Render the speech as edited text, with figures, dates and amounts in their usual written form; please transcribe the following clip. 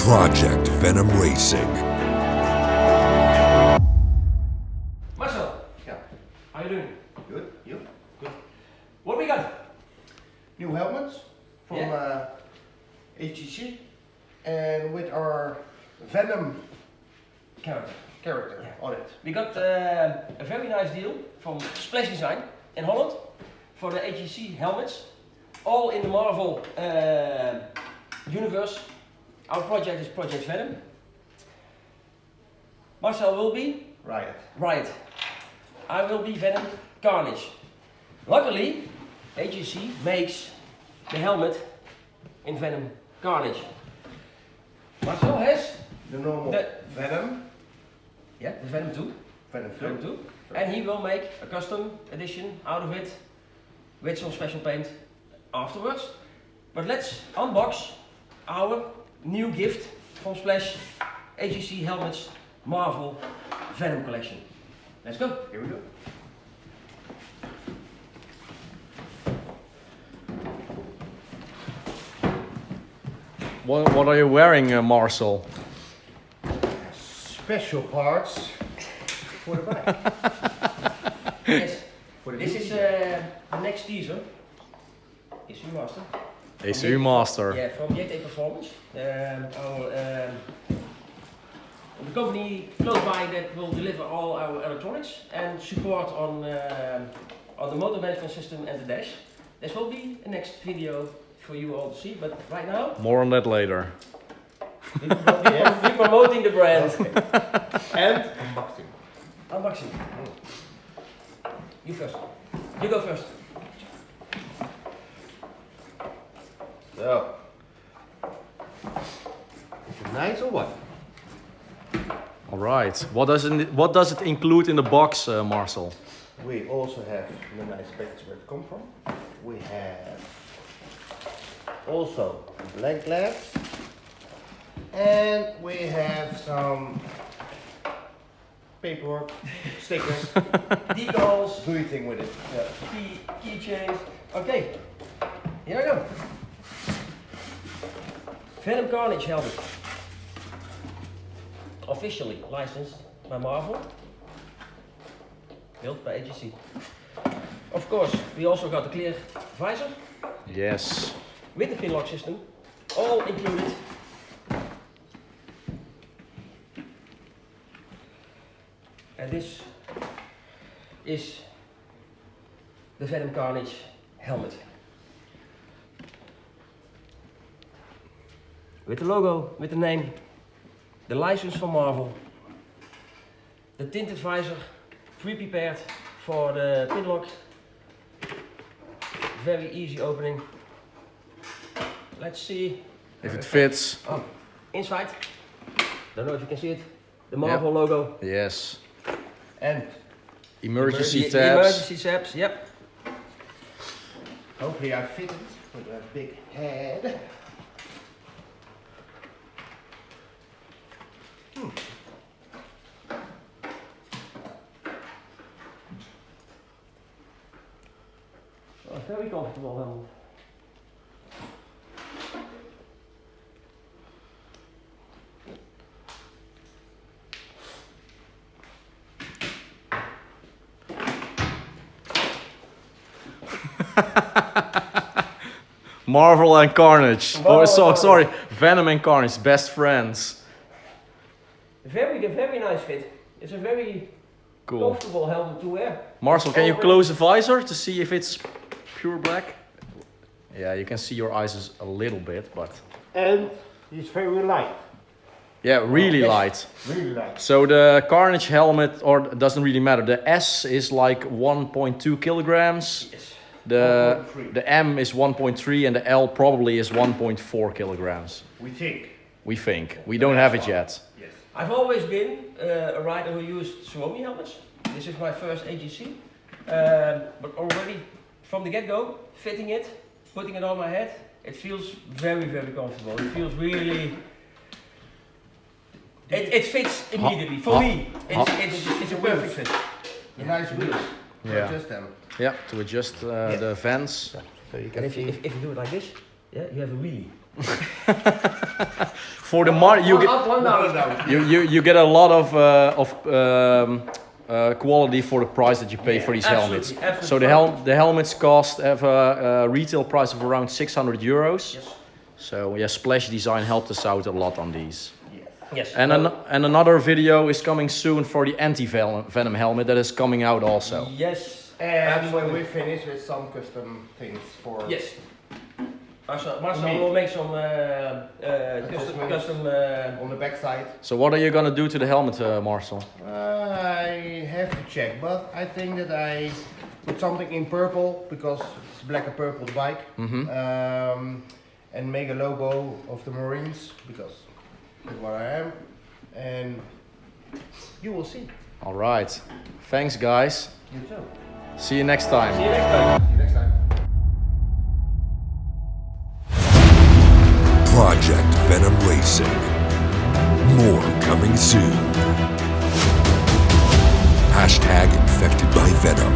Project Venom Racing. Marcel, Yeah. how you doing? Good. You? Good. What we got? New helmets from HJC and with our Venom Character. character on it. We got a very nice deal from Splash Design in Holland for the HJC helmets, all in the Marvel universe. Our project is Project Venom. Marcel will be Riot. I will be Venom Carnage. Luckily, HJC makes the helmet in Venom Carnage. Marcel has The normal Venom. the Venom 2. Venom Venom 2. And he will make a custom edition out of it with some special paint afterwards. But let's unbox our new gift from Splash HJC Helmets Marvel Venom collection. Let's go. Here we go. What are you wearing, Marcel? Special parts for the back. Yes. For the This is beauty. the next teaser. HJC Master. HJC Master. Yeah, from HJC Performance. The company close by that will deliver all our electronics and support on the motor management system and the dash. This will be the next video for you all to see, but right now More on that later. we're promoting the brand. And unboxing. Unboxing. You first. You go first. So, is it nice or what? All right. What does it include in the box, Marcel? We also have the nice package where it come from. We have also blank glass, and we have some paperwork, stickers. Decals, Do your thing with it. Yeah. keychains. Okay, here we go. Venom Carnage helmet. Officially licensed by Marvel. Built by HJC. Of course, we also got the clear visor Yes. with the pin lock system, all included. And this is the Venom Carnage helmet. With the logo, with the name, the license from Marvel, the tinted visor, pre-prepared for the pin lock. Very easy opening. Let's see If it fits. Oh, inside. Don't know if you can see it. The Marvel logo. Yes. And Emergency The tabs. emergency tabs. Yep. hopefully I fit it with a big head. Oh, very comfortable helmet. Marvel and Carnage. Marvel and Carnage. Sorry. Venom and Carnage, best friends. Very nice fit. It's a very Cool. comfortable helmet to wear. Marcel, can you Over- close the visor to see if it's pure black? Yeah, you can see your eyes a little bit, but And it's very light. yeah, really Yes. light. Really light. So the Carnage helmet, or it doesn't really matter. The S is like 1.2 kilograms. Yes. The 1.3. the M is 1.3 and the L probably is 1.4 kilograms. We think. We think. We don't have it yet. Yes. I've always been a rider who used Suomi helmets. This is my first HJC. But already from the get-go, fitting it, putting it on my head, it feels very comfortable. It feels really... It fits immediately. For me, it's a perfect fit. The nice wheels. Yeah. Just them. Yeah, to adjust the vents. So you And can if see. you do it like this, yeah, you have a wheelie. For the mar you one get up, one down. you get a lot of quality for the price that you pay for these helmets. Absolutely, So the helmets have a retail price of around 600 euros. Yes. So yeah, Splash Design helped us out a lot on these. Yes. And and another video is coming soon for the Anti-venom helmet that is coming out also. Yes. And when we finish with some custom things for... Yes. Marcel will make some custom on the back side. So what are you gonna do to the helmet, Marcel? I have to check, but I think that I put something in purple because it's black and purple the bike. And make a logo of the Marines because that's what I am. And you will see. All right. Thanks, guys. You too. See you next time. See you next time. See you next time. Project Venom Racing. More coming soon. #infected by Venom.